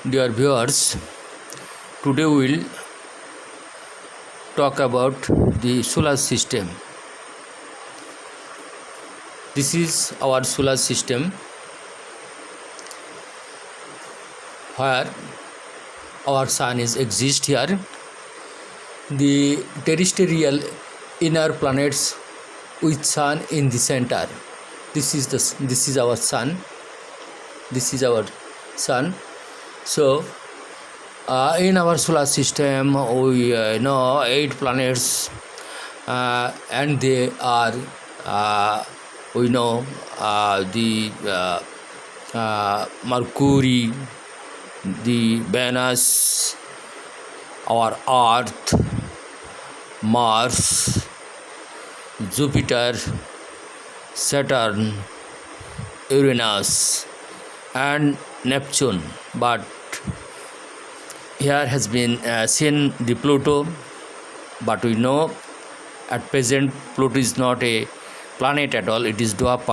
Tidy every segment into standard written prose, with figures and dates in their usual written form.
Dear viewers, today we will talk about the solar system. This is our solar system where our sun is exist here. The terrestrial inner planets with sun in the center. This is our sun. This is our sun. So, in our solar system, we know 8 planets, and they are, we know, the Mercury, the Venus, our Earth, Mars, Jupiter, Saturn, Uranus, and Neptune. But here has been seen the Pluto, but we know at present Pluto is not a planet at all. It is dwarf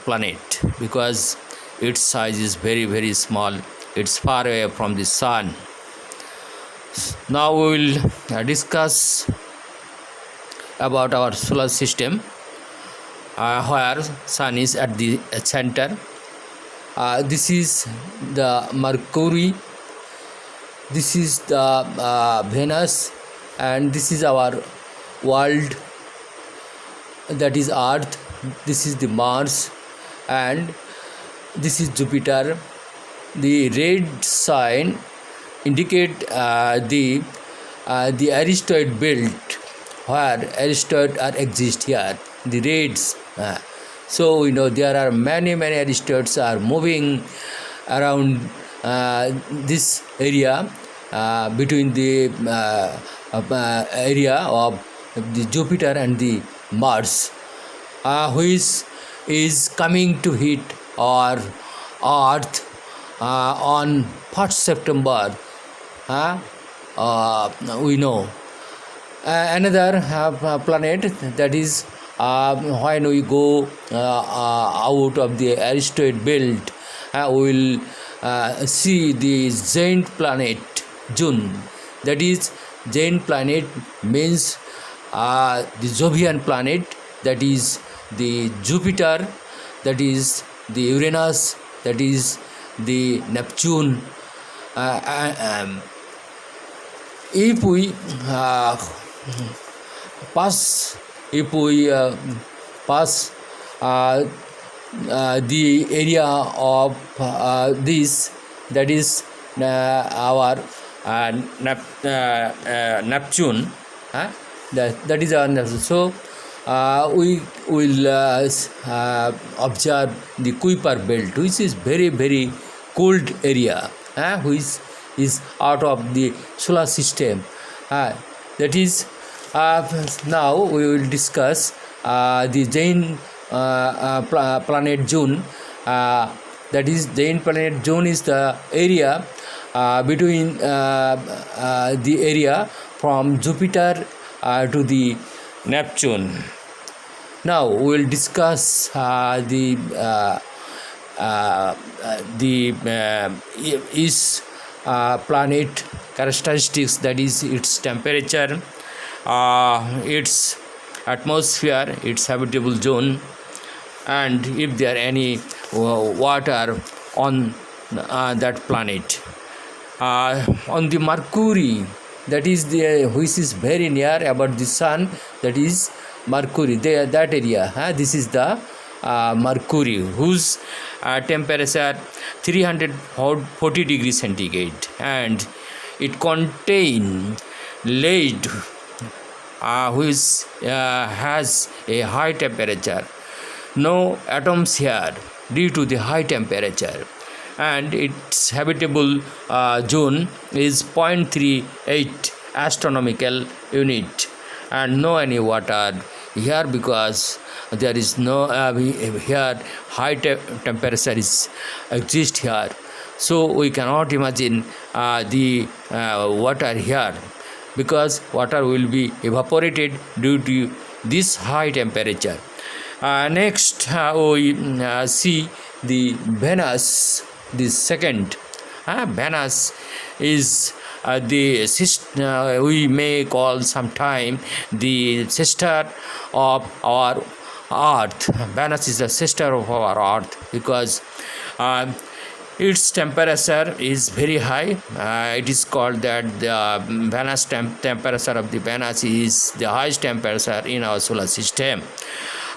planet because its size is very, very small. It's far away from the sun. Now we will discuss about our solar system, where sun is at the center. This is the Mercury, this is the Venus, and this is our world, that is Earth. This is the Mars, and this is Jupiter. The red sign indicate the asteroid belt, where asteroids are exist here. The reds. So we know there are many asteroids are moving around this area between the area of the Jupiter and the Mars, which is coming to hit our Earth on 1st September. We know another planet, that is when we go out of the asteroid belt, we will see the giant planet June. That is, giant planet means the Jovian planet, that is the Jupiter, that is the Uranus, that is the Neptune. If we pass the area of this, that is our Neptune, that is our Neptune. So we will observe the Kuiper belt, which is very cold area, which is out of the solar system. That is, now we will discuss the giant planet June. That is, giant planet June is the area between the area from Jupiter to the Neptune. Now we will discuss is planet characteristics, that is its temperature, its atmosphere, its habitable zone, and if there are any water on that planet. On the Mercury, that is which is very near about the sun, that is Mercury, that area. This is the Mercury, whose temperature 340 degrees centigrade, and it contains lead, which has a high temperature. No atoms here due to the high temperature, and its habitable zone is 0.38 astronomical unit, and no any water here because there is no here high temperature is exist here. So we cannot imagine the water here, because water will be evaporated due to this high temperature. Next we see the Venus, the second Venus is we may call sometime the sister of our Earth. Venus is the sister of our Earth because its temperature is very high. It is called that the Venus temperature of the Venus is the highest temperature in our solar system.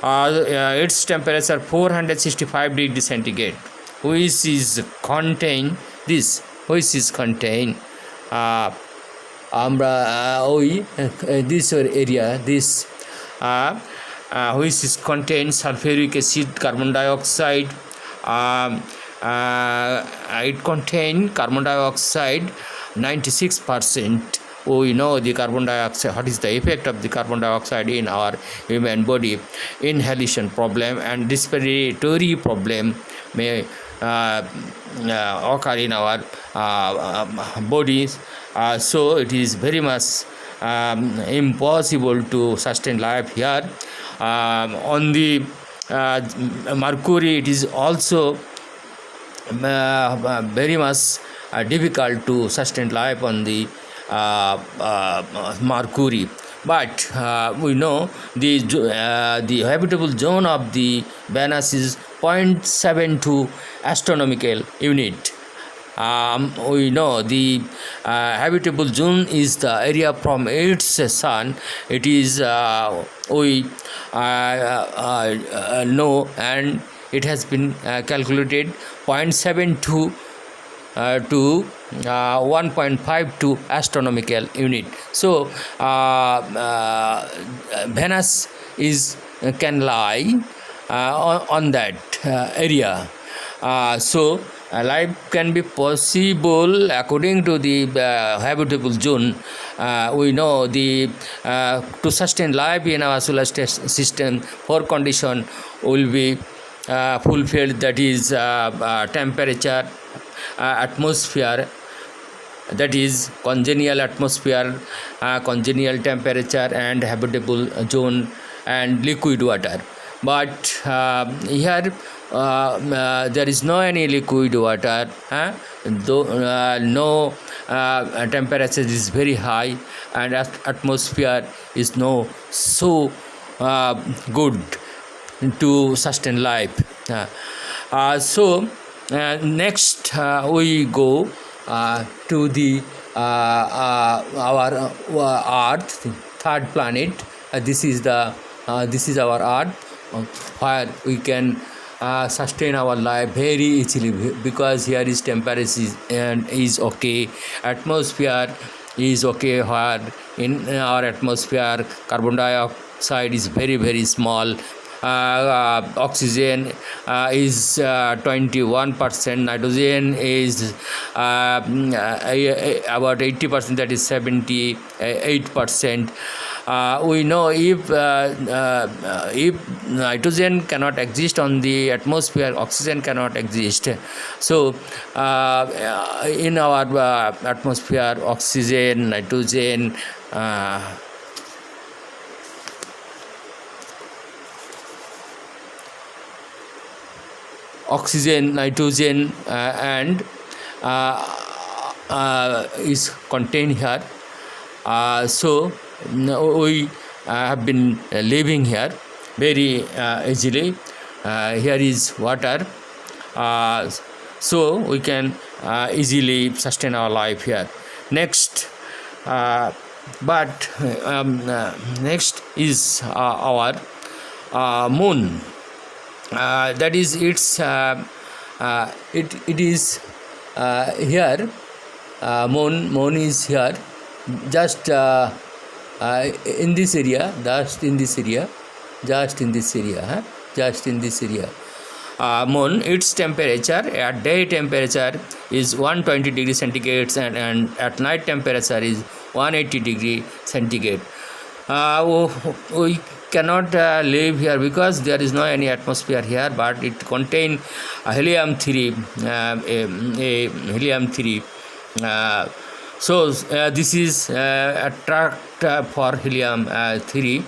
Its temperature 465 degrees centigrade, which is contain this, which is contain this area, this which is contains sulfuric acid, carbon dioxide. It contains carbon dioxide 96%. We know the carbon dioxide, what is the effect of the carbon dioxide in our human body. Inhalation problem and respiratory problem may occur in our bodies. So it is very much impossible to sustain life here. On the Mercury, it is also very much difficult to sustain life on the Mercury. But we know the habitable zone of the Venus is 0.72 astronomical unit. We know the habitable zone is the area from its sun. It is we know, and it has been calculated 0.72 to 1.52 astronomical unit. So Venus can lie on that area. So life can be possible according to the habitable zone. We know the to sustain life in our solar system, 4 conditions will be fulfilled. That is temperature, atmosphere, that is congenial atmosphere, congenial temperature, and habitable zone, and liquid water. But here there is no any liquid water, though no temperature is very high, and atmosphere is no so good to sustain life. So next we go to the our Earth, third planet. This is our Earth, where we can sustain our life very easily, because here is temperature is okay, atmosphere is okay, where in our atmosphere carbon dioxide is very very small, oxygen is 21%, nitrogen is about 80%, that is 78%. We know if nitrogen cannot exist on the atmosphere, oxygen cannot exist. So in our atmosphere, oxygen, nitrogen, nitrogen and is contained here. So we have been living here very easily. Here is water, so we can easily sustain our life here. Next, next is our moon. That is its it is here. Moon is here, just in this area, just in this area. Moon, its temperature at day temperature is 120 degrees centigrade, and at night temperature is 180 degree centigrade. We cannot live here because there is no any atmosphere here, but it contain helium-3, helium-3. So this is attract for helium-3,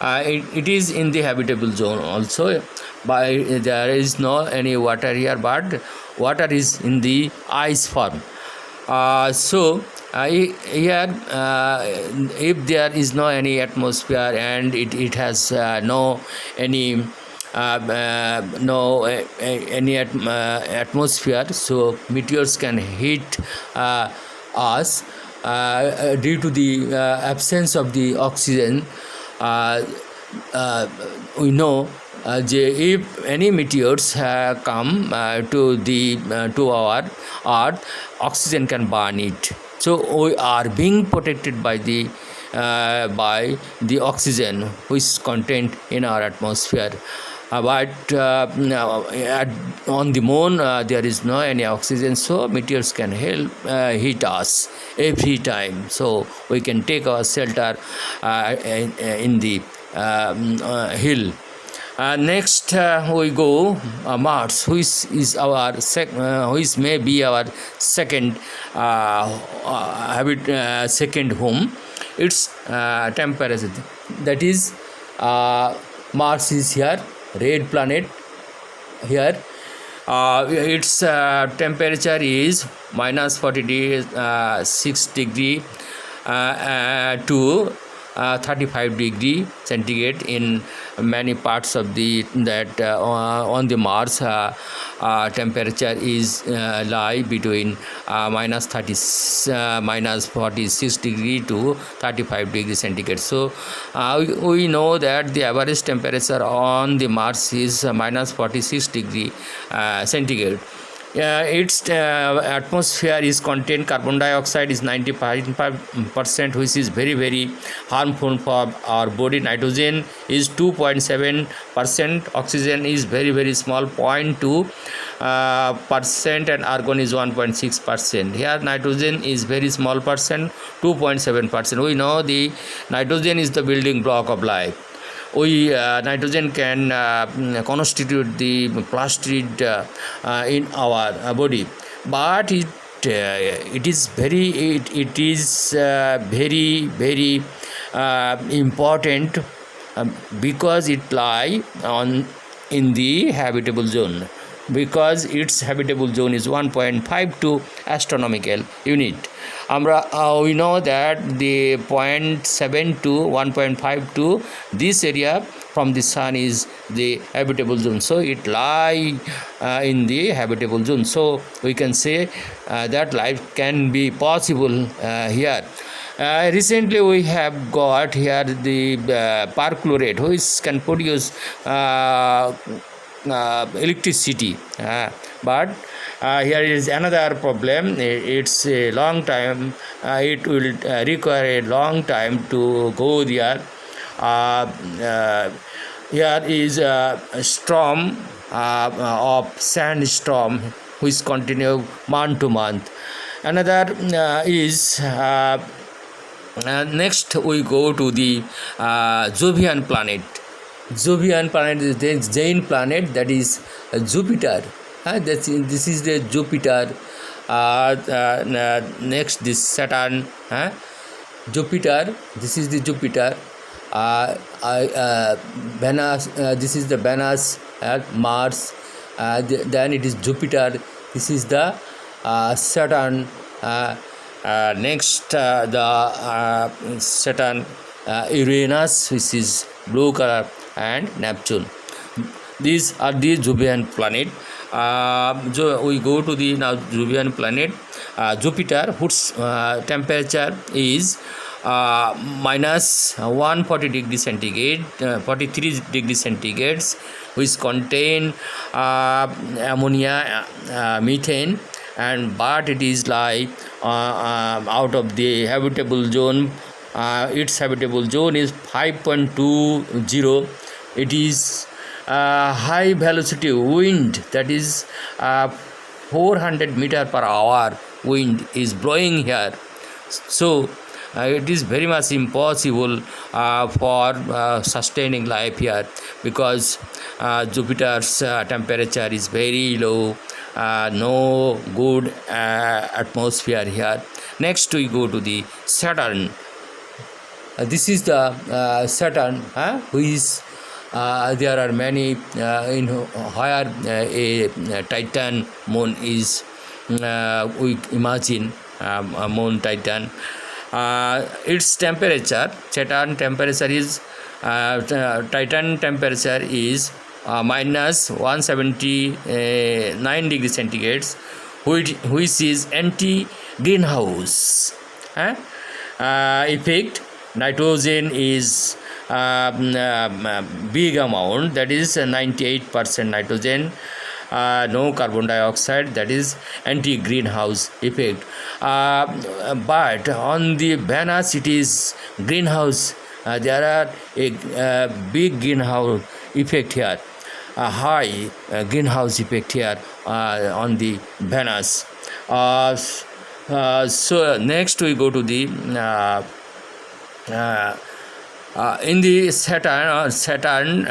it is in the habitable zone also. By there is no any water here, but water is in the ice form. Here, if there is no any atmosphere and it has no any atmosphere, so meteors can hit us due to the absence of the oxygen. We know if any meteors come to our earth, oxygen can burn it. So we are being protected by the oxygen which is contained in our atmosphere. But on the moon there is no any oxygen, so meteors can help hit us every time. So we can take our shelter in the hill. Next we go Mars, which may be our second second home. Its temperature, that is Mars is here, red planet here. Its temperature is minus 46 degree to 35 degree centigrade in many parts of on the Mars. Temperature is lie between minus 46 degree to 35 degree centigrade. So we know that the average temperature on the Mars is minus 46 degree centigrade. Its atmosphere is contain carbon dioxide is 95%, which is very very harmful for our body. Nitrogen is 2.7%, oxygen is very very small 0.2%, and argon is 1.6%. Here nitrogen is very small percent, 2.7%. We know the nitrogen is the building block of life. Nitrogen can constitute the plastid in our body, but it is very important because it lie in the habitable zone, because its habitable zone is 1.52 astronomical unit. We know that the 0.7 to 1.52, this area from the sun is the habitable zone, so it lie in the habitable zone. So we can say that life can be possible here. Recently we have got here the perchlorate, which can produce electricity, but here is another problem. It's a long time, it will require a long time to go there. Here is a storm of sandstorm which continue month to month. Another is next we go to the Jovian planet. Jovian planet is the giant planet, that is Jupiter. This is the Jupiter. Next this Saturn, Jupiter. This is the Jupiter. Venus. This is the Venus. Mars. Then it is Jupiter. This is the Saturn. Next the Saturn, Uranus, which is blue color, and Neptune. These are the Jovian planet. We go to the now Jovian planet, Jupiter, whose temperature is minus 140 degree centigrade, 43 degree centigrades, which contain ammonia, methane, and but it is like out of the habitable zone. Its habitable zone is 5.20. It is high velocity wind, that is 400 meter per hour wind is blowing here. So it is very much impossible for sustaining life here, because Jupiter's temperature is very low, no good atmosphere here. Next we go to the Saturn. This is the Saturn, which there are many in where a Titan moon is. We imagine a moon Titan. Its temperature, Saturn temperature is Titan temperature is minus 179 degrees centigrade, which is anti-greenhouse effect. Nitrogen is big amount, that is 98% nitrogen. No carbon dioxide, that is anti-greenhouse effect. But on the Venus it is greenhouse. There are a big greenhouse effect here, a high greenhouse effect here on the Venus. So next we go to the in the Saturn,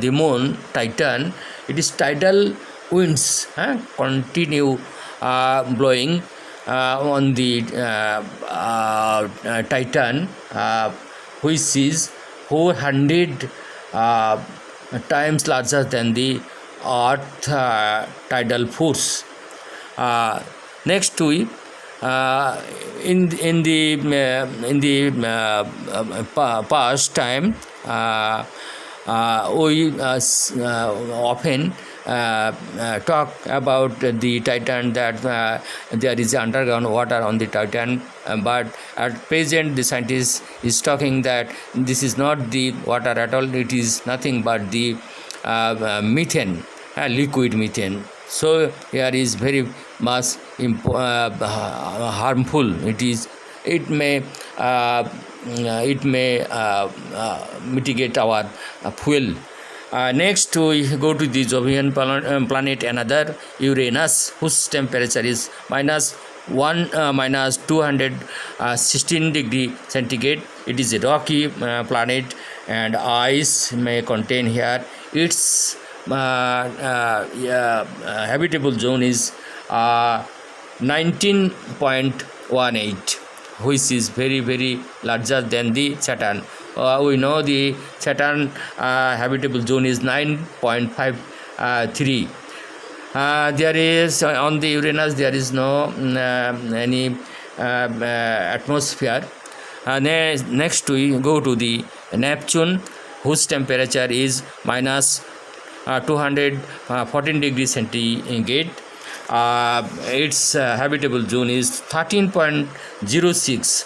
the moon Titan, it is tidal winds continue blowing on the Titan, which is 400 times larger than the Earth tidal force. Next we in the past time, we often talk about the Titan, that there is underground water on the Titan, but at present the scientist is talking that this is not the water at all, it is nothing but the methane, liquid methane. So here is very much harmful. It may mitigate our fuel. Next we go to the Jovian planet, another Uranus, whose temperature is minus 216 degree centigrade. It is a rocky planet, and ice may contain here. Its habitable zone is 19.18, which is very, very larger than the Saturn. We know the Saturn habitable zone is 9.53. There is on the Uranus there is no any atmosphere. Next we go to the Neptune, whose temperature is minus 214 degrees centigrade. Its habitable zone is 13.06.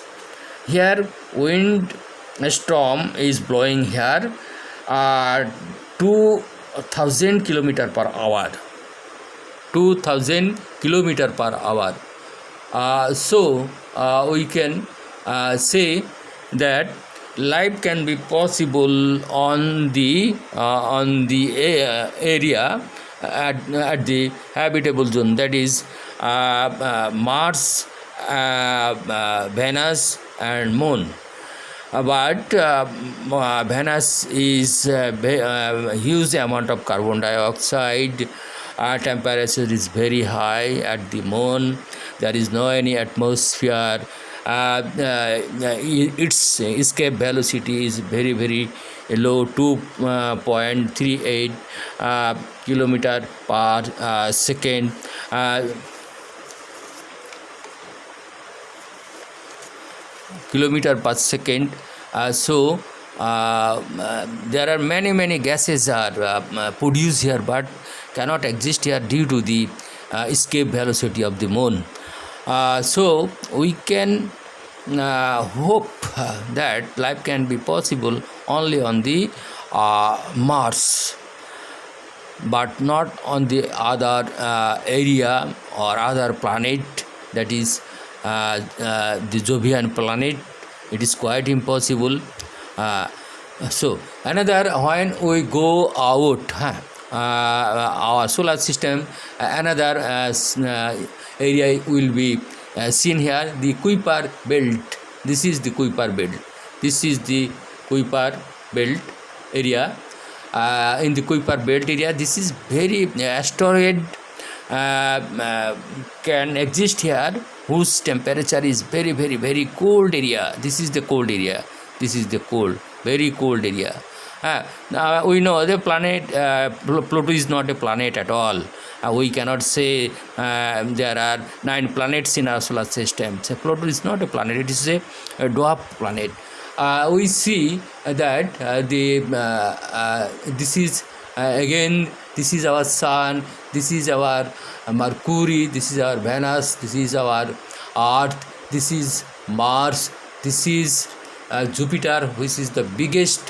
Here wind storm is blowing here 2000 km per hour. 2000 km per hour. So we can say that life can be possible on the area at the habitable zone, that is Mars, Venus and Moon. But Venus is huge amount of carbon dioxide. Temperature is very high. At the Moon there is no any atmosphere. Its escape velocity is very, very low, 2.38 kilometer per second. Kilometer per second. So there are many gases are produced here, but cannot exist here due to the escape velocity of the Moon. So we can hope that life can be possible only on the Mars, but not on the other area or other planet, that is the Jovian planet. It is quite impossible. So another, when we go out our solar system, another area will be seen here, the Kuiper belt. This is the Kuiper belt. This is the Kuiper belt area. In the Kuiper belt area, this is very asteroid can exist here, whose temperature is very cold area. This is the cold area. this is the cold, very cold area. Now we know the planet Pluto is not a planet at all. We cannot say there are 9 planets in our solar system. So Pluto is not a planet; it is a dwarf planet. We see that this is again, this is our Sun, this is our Mercury, this is our Venus, this is our Earth, this is Mars, this is Jupiter, which is the biggest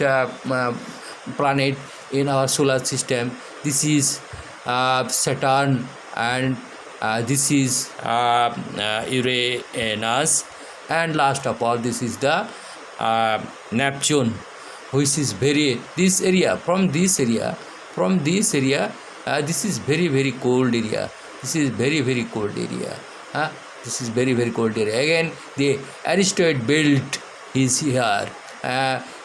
planet in our solar system. This is Saturn, and this is Uranus, and last of all, this is the Neptune, which is very, this area, this is very cold area. This is very cold area. This is very cold area. Again, the asteroid belt is here,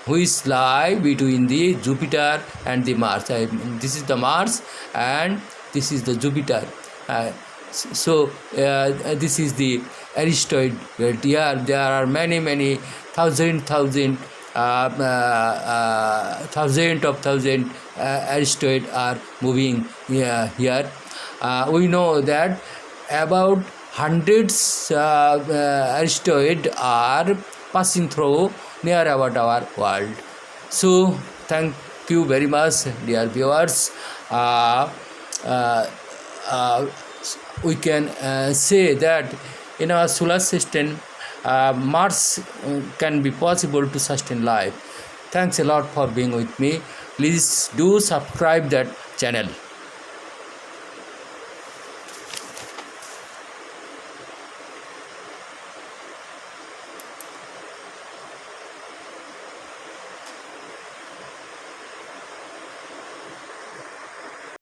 which lie between the Jupiter and the Mars. This is the Mars, and this is the Jupiter. So this is the asteroid belt. Here there are many thousand asteroids are moving here. We know that about hundreds asteroids are passing through near about our world. So thank you very much, dear viewers. We can say that in our solar system, Mars can be possible to sustain life. Thanks a lot for being with me. Please do subscribe that channel.